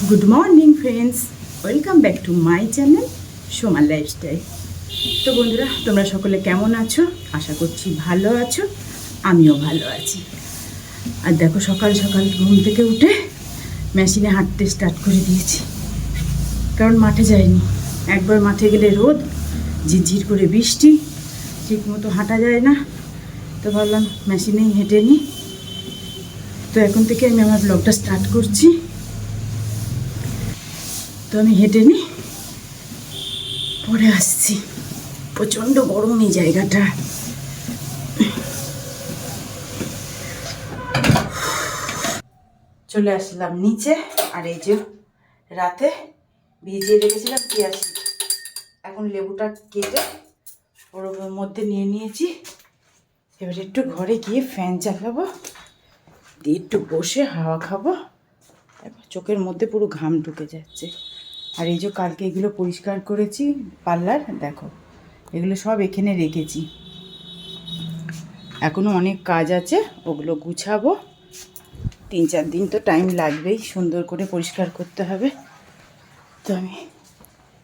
Good morning friends, welcome back to my channel সোমার lifestyle. তো বন্ধুরা, তোমরা সকলে কেমন আছো? আশা করছি ভালো আছো, আমিও ভালো আছি। আর দেখো, সকাল সকাল ঘুম থেকে উঠে মেশিনে হাঁটতে স্টার্ট করে দিয়েছি, কারণ মাঠে যাইনি। একবার মাঠে গেলে রোদ, ঝিরঝির করে বৃষ্টি, ঠিক মতো হাঁটা যায় না। তো ভাবলাম মেশিনেই হেঁটে নিই। তো এখন থেকে আমি আমার ব্লগটা স্টার্ট করছি। তো আমি হেঁটে নিই, পরে আসছি। প্রচণ্ড গরম এই জায়গাটা। চলে আসলাম নিচে। আর এই যে রাতে ভিজিয়ে রেখেছিলাম পেঁয়াজ, এখন লেবুটা কেটে ওর মধ্যে নিয়ে নিয়েছি। এবার একটু ঘরে গিয়ে ফ্যান চালাবো, দিয়ে একটু বসে হাওয়া খাবো। চোখের মধ্যে পুরো ঘাম ঢুকে যাচ্ছে। আর এই যে কালকে এগুলো পরিষ্কার করেছি পার্লার, দেখো এগুলো সব এখানে রেখেছি। এখনও অনেক কাজ আছে, ওগুলো গুছাবো। 3-4 দিন তো টাইম লাগবেই, সুন্দর করে পরিষ্কার করতে হবে। তো আমি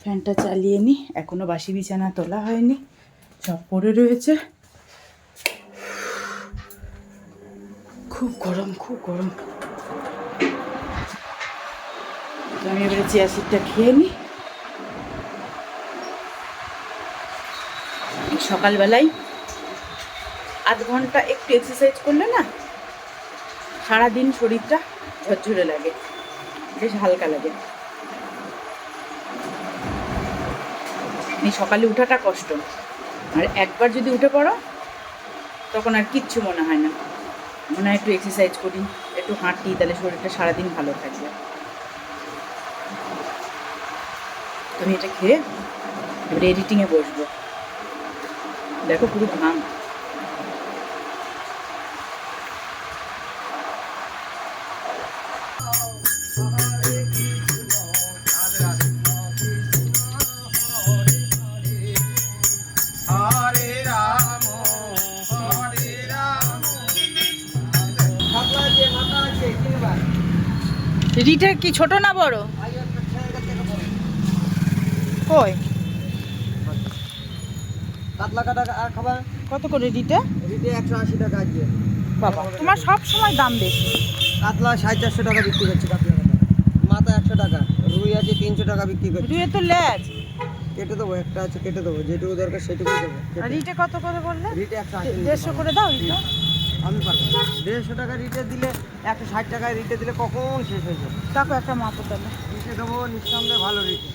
ফ্যানটা চালিয়ে নিই। এখনও বাসি বিছানা তোলা হয়নি, সব পড়ে রয়েছে। খুব গরম, খুব গরম। তো আমি এবারে চিয়া সিডটা খেয়ে নিই। সকালবেলায় আধ ঘন্টা একটু এক্সারসাইজ করলে না, সারাদিন শরীরটা ঝরঝরে লাগে, বেশ হালকা লাগে। এই সকালে উঠাটা কষ্ট, আর একবার যদি উঠে পড়ো তখন আর কিচ্ছু মনে হয় না। মনে হয় একটু এক্সারসাইজ করি, একটু হাঁটি, তাহলে শরীরটা সারাদিন ভালো থাকবে। তুমি এটা খেয়ে এবারে এডিটিংয়ে বসবো। দেখো পুরো ঘাম। রিটা কি ছোট না বড়? কই কাতলা কাটা আর খাবার কত করে রিটা? রিটে 180 টাকা আজকে। বাবা, তোমার সব সময় দাম বেশি। কাতলা 450 টাকা বিক্রি করছে, কাতলা কাটা মাথা 100 টাকা, রুই আছে 300 টাকা বিক্রি করছে। রুইয়ে তো লেজ কেটে দেবো, একটা আছে কেটে দেবো, যেটুকু দরকার সেটুকুই দেবো। আর রিটে কত করে বললে? রিটে 180 150 করে দাও রিটা। আমি পারবো না। 150 টাকা রিটে দিলে, 160 টাকায় রিটে দিলে কখন শেষ হয়ে যাবে। দেখো একটা মাপো তাহলে। রিটে দেবো নিঃসন্দেহে ভালো রিটে।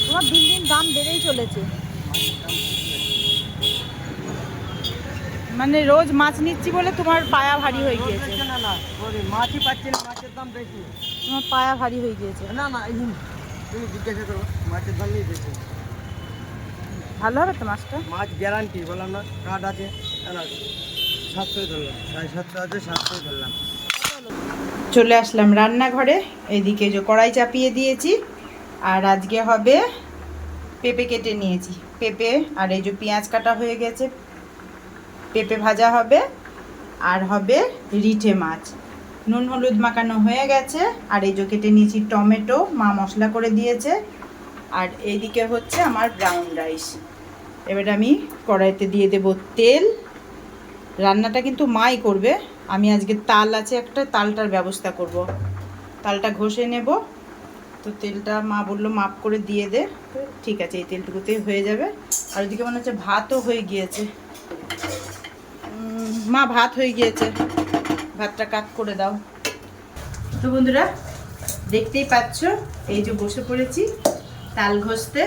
তোমার দিন দিন দাম বেড়েই চলেছে। মানে রোজ মাছ নিচ্ছি বলে তোমার পায়া ভারী হয়ে গিয়েছে। না না, মাছই পাচ্ছি না, মাছের দাম বেশি। তোমার পায়া ভারী হয়ে গিয়েছে। না না, তুমি জিজ্ঞাসা করো, মাছের দামই বেশি। ভালো হবে তো মাছটা? মাছ গ্যারান্টি, বললাম না, কার্ড আছে। 700 ধরলাম, 750 আছে, 700 ধরলাম। চলে আসলাম রান্নাঘরে। এইদিকে যে কড়াই চাপিয়ে দিয়েছি, আর আজকে হবে পেঁপে কেটে নিয়েছি। পেঁপে আর এই যে পেঁয়াজ কাটা হয়ে গেছে, পেঁপে ভাজা হবে। আর হবে রিঠে মাছ, নুন হলুদ মাখানো হয়ে গেছে। আর এই যে কেটে নিয়েছি টমেটো, মা মশলা করে দিয়েছে। আর এইদিকে হচ্ছে আমার ব্রাউন রাইস। এবার আমি কড়াইতে দিয়ে দেব তেল। রান্নাটা কিন্তু মাই করবে, আমি আজকে তাল আছে একটা, তালটার ব্যবস্থা করব। তালটা ঘষে নেব। তো তেলটা মা বললো মাপ করে দিয়ে দে। ঠিক আছে, এই তেলটুকুতেই হয়ে যাবে। আর ওইদিকে মনে হচ্ছে ভাতও হয়ে গিয়েছে। মা, ভাত হয়ে গিয়েছে, ভাতটা কাট করে দাও। তো বন্ধুরা, দেখতেই পাচ্ছ এই যে বসে পড়েছি তাল ঘষতে।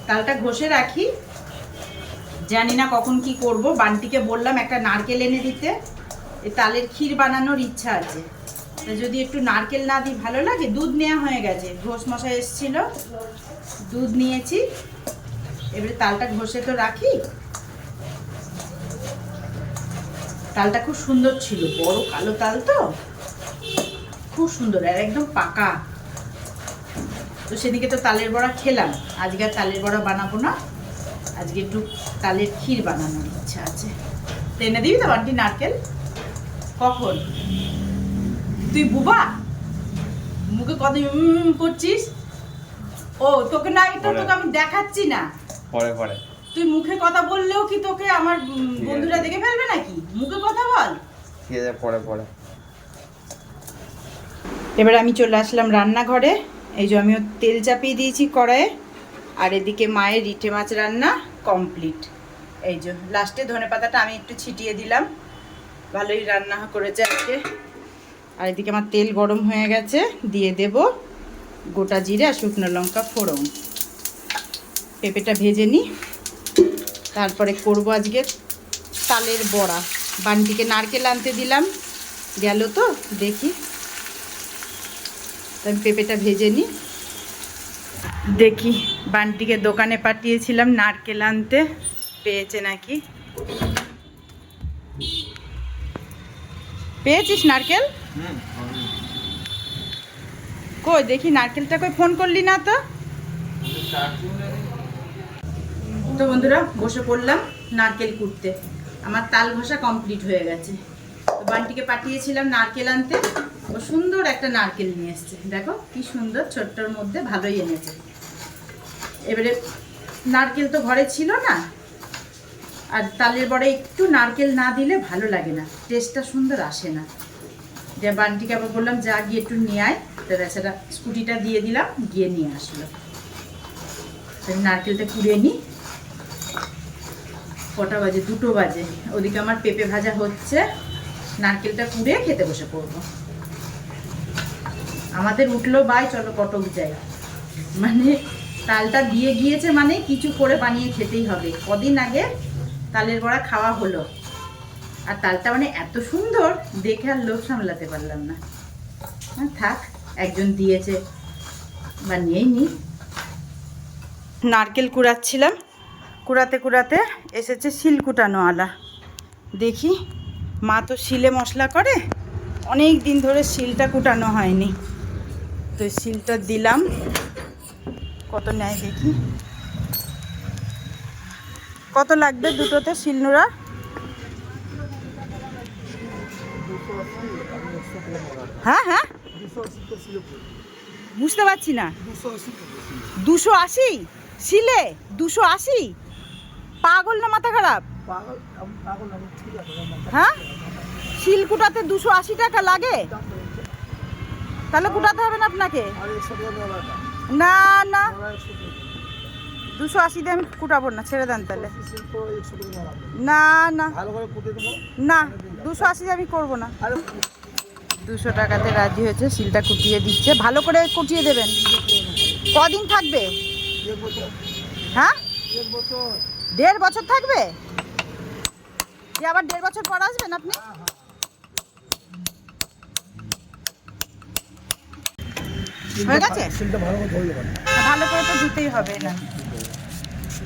তালটা ঘষে রাখি, জানি না কখন কি করব। বান্টিকে বললাম একটা নারকেল এনে দিতে, এই তালের ক্ষীর বানানোর ইচ্ছা আছে। তা যদি একটু নারকেল না দিই ভালো লাগে। দুধ নেওয়া হয়ে গেছে, ঘোষ মশাই এসেছিল, দুধ নিয়েছি। এবারে তালটা ঘষে তো রাখি। তালটা খুব সুন্দর ছিল, বড় কালো তাল তো, খুব সুন্দর আর একদম পাকা। তো সেদিকে তো তালের বড়া খেলাম, আজকে আর তালের বড়া বানাবো না। আজকে একটু তালের ক্ষীর বানানোর ইচ্ছা আছে। তো টেনে দিবি তো বান্টি নারকেল? কখন? তুই বুবা মুখে কত করছিস? ও তোকে না, এটা তোকে আমি দেখাচ্ছি না, পরে পরে তুই মুখে কথা বললেও কি তোকে আমার বন্ধুরা দেখে ফেলবে নাকি? মুখে কথা বল। ঠিক আছে, পরে পরে। এবার আমি চলে আসলাম রান্নাঘরে। এই যে আমিও তেল চাপিয়ে দিয়েছি কড়াইয়ে, আর এদিকে মায়ের রিঠে মাছ রান্না কমপ্লিট। এই যে লাস্টে ধনেপাতাটা আমি একটু ছিটিয়ে দিলাম, ভালোই রান্না করেছে আজকে। আর এদিকে আমার তেল গরম হয়ে গেছে, দিয়ে দেব গোটা জিরে আর শুকনো লঙ্কা ফোড়ন। পেঁপেটা ভেজে নিই, তারপরে করব আজকে তালের বড়া। বান্টিকে নারকেল আনতে দিলাম, গেল তো দেখি, আমি পেঁপেটা ভেজে নিই। দেখি বান্টিকে দোকানে পাঠিয়েছিলাম নারকেল আনতে, পেয়েছে নাকি। পেয়েছিস নারকেল? কই দেখি নারকেলটা, কই ফোন করলি না তো? তো বন্ধুরা বসে পড়লাম নারকেল কুটতে। আমার তাল ঘষা কমপ্লিট হয়ে গেছে। তো বান্টিকে পাঠিয়েছিলাম নারকেল আনতে, ও সুন্দর একটা নারকেল নিয়ে এসছে, দেখো কি সুন্দর, ছোট্টর মধ্যে ভালোই এনেছে। এবারে নারকেল তো ঘরে ছিল না, আর তালের বড়ে একটু নারকেল না দিলে ভালো লাগে না, টেস্টটা সুন্দর আসে না। যে বান্টিকে আবার বললাম যা গিয়ে একটু নিয়ে আয়, তো বেচারা স্কুটিটা দিয়ে দিলাম, গিয়ে নিয়ে আসলো। নারকেলটা কুড়িয়ে নিই। কটা বাজে? 2টো বাজে। ওদিকে আমার পেঁপে ভাজা হচ্ছে, নারকেলটা কুড়িয়ে খেতে বসে পড়বো। আমাদের উঠলো বাই চলো কটক যাই, মানে তালটা দিয়ে গিয়েছে মানে কিছু করে বানিয়ে খেতেই হবে। কদিন আগে তালের বড়া খাওয়া হলো, আর তালটা মানে এত সুন্দর দেখে আর লোভ সামলাতে পারলাম না। থাক, একজন দিয়েছে বানিয়েই নি। নারকেল কুড়াচ্ছিলাম, কুড়াতে কুড়াতে এসেছে শিল কুটানো আলা। দেখি, মা তো শিলে মশলা করে, অনেক দিন ধরে শিলটা কুটানো হয়নি, তো শিলটা দিলাম। কত নেয় দেখি, কত লাগবে দুটোতে শিলনোড়া? হ্যাঁ হ্যাঁ, বুঝতে পারছি না। 280 শিলে? 280? পাগল না মাথা খারাপ? হ্যাঁ, শিল কুটাতে 280 টাকা লাগে? তাহলে কুটাতে হবে না আপনাকে? না না, 280 দিয়ে আমি কুটাবো না, ছেড়ে দেন তাহলে। না না না, 280 দিয়ে আমি করবো না। 200 টাকাতে রাজি হয়েছে, শিলটা কুটিয়ে দিচ্ছে, ভালো করে কুটিয়ে দেবেন। কদিন থাকবে? হ্যাঁ, 1.5 বছর থাকবে? যে আবার 1.5 বছর পর আসবেন আপনি? হয়ে গেছে? ভালো করে তো ধুতেই হবে না।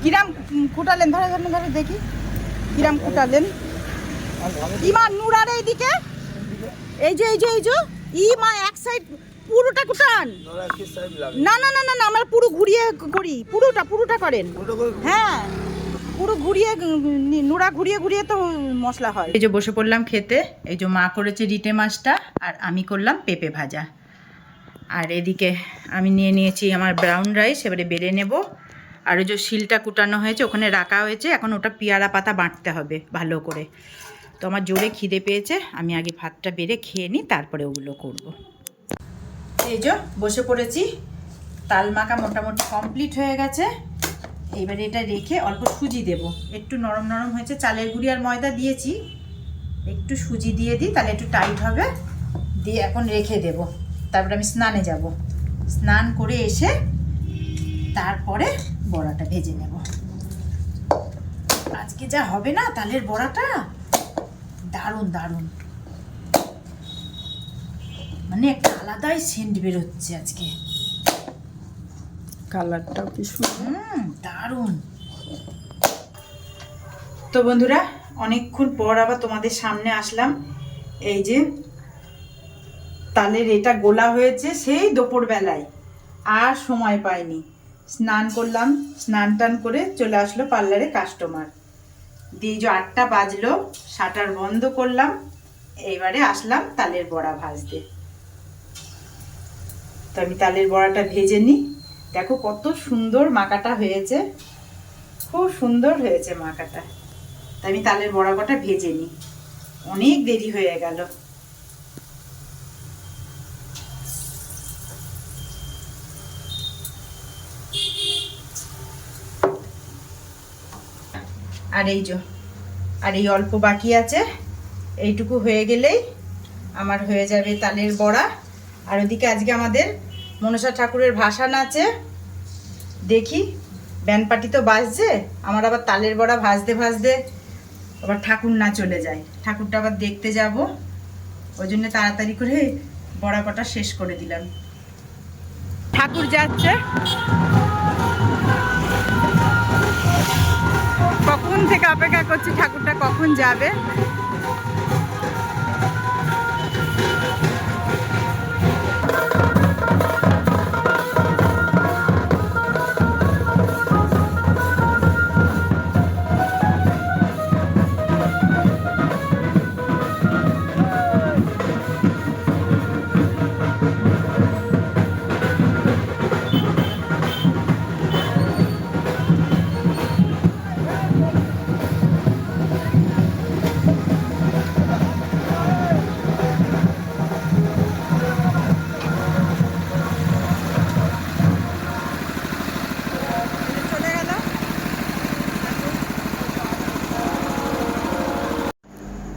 কিরাম কুটালেন? ধরে ধরে ধরে দেখি কিরাম কুটালেন। ইমা নুরার এইদিকে, এই যে এই যে এই যে ইমা এক সাইড পুরোটা কুটান। না না না না না, আমরা পুরো ঘুরিয়ে করি, পুরোটা করেন। হ্যাঁ, পুরো ঘুরিয়ে নুরা ঘুরিয়ে ঘুরিয়ে তো মশলা হয়। এই যে বসে পড়লাম খেতে। এই যে মা করেছে রিটে মাছটা, আর আমি করলাম পেঁপে ভাজা। আর এদিকে আমি নিয়ে নিয়েছি আমার ব্রাউন রাইস, এবারে বেড়ে নেব। আর ওই যে শিলটা কুটানো হয়েছে ওখানে রাখা হয়েছে, এখন ওটা পেয়ারা পাতা বাটতে হবে ভালো করে। তো আমার জোরে খিদে পেয়েছে, আমি আগে ভাতটা বেড়ে খেয়ে নিই, তারপরে ওগুলো করব। এই যে বসে পড়েছি, তাল মাখা মোটামুটি কমপ্লিট হয়ে গেছে। এবারে এটা রেখে অল্প সুজি দেব, একটু নরম নরম হয়েছে, চালের গুঁড়ি আর ময়দা দিয়েছি, একটু সুজি দিয়ে দিই তাহলে একটু টাইট হবে। দিয়ে এখন রেখে দেব, তারপরে আমি স্নানে যাব। স্নান করে এসে তারপরে বড়াটা ভেজে নেব। আজকে যা হবে না তালের বড়াটা, দারুণ দারুণ, মানে একটা আলাদাই সেন্ট বেরোচ্ছে আজকে। কালারটাও কি সুন্দর, দারুণ। তো বন্ধুরা অনেকক্ষণ পর আবার তোমাদের সামনে আসলাম। এই যে তালের এটা গোলা হয়েছে সেই দুপুরবেলায়, আর সময় পাইনি। স্নান করলাম, স্নান টান করে চলে আসলো পার্লারে কাস্টমার। দিয়ে যে 8টা বাজলো, শাটার বন্ধ করলাম, এইবারে আসলাম তালের বড়া ভাজতে। তো আমি তালের বড়াটা ভেজে নিই। দেখো কত সুন্দর মাখাটা হয়েছে, খুব সুন্দর হয়েছে মাখাটা। তো আমি তালের বড়া কটা ভেজে নিই, অনেক দেরি হয়ে গেল। আর এই অল্প বাকি আছে, এইটুকু হয়ে গেলেই আমার হয়ে যাবে তালের বড়া। আর ওদিকে আজকে আমাদের মনসা ঠাকুরের ভাসান আছে, দেখি ব্যানপাটি তো বাজছে, আমার আবার তালের বড়া ভাজতে ভাজতে আবার ঠাকুর না চলে যায়, ঠাকুরটা আবার দেখতে যাব, ওই জন্য তাড়াতাড়ি করে বড়া কটা শেষ করে দিলাম। ঠাকুর যাচ্ছে, কখন থেকে অপেক্ষা করছি ঠাকুরটা কখন যাবে।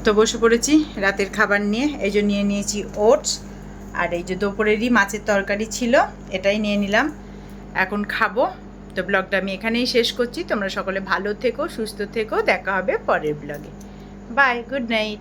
তো বসে পড়েছি রাতের খাবার নিয়ে, এই যে নিয়ে নিয়েছি ওটস, আর এই যে দুপুরেরই মাছের তরকারি ছিল, এটাই নিয়ে নিলাম, এখন খাবো। তো ব্লগটা আমি এখানেই শেষ করছি। তোমরা সকলে ভালো থেকো, সুস্থ থেকো, দেখা হবে পরের ব্লগে। Bye, good night.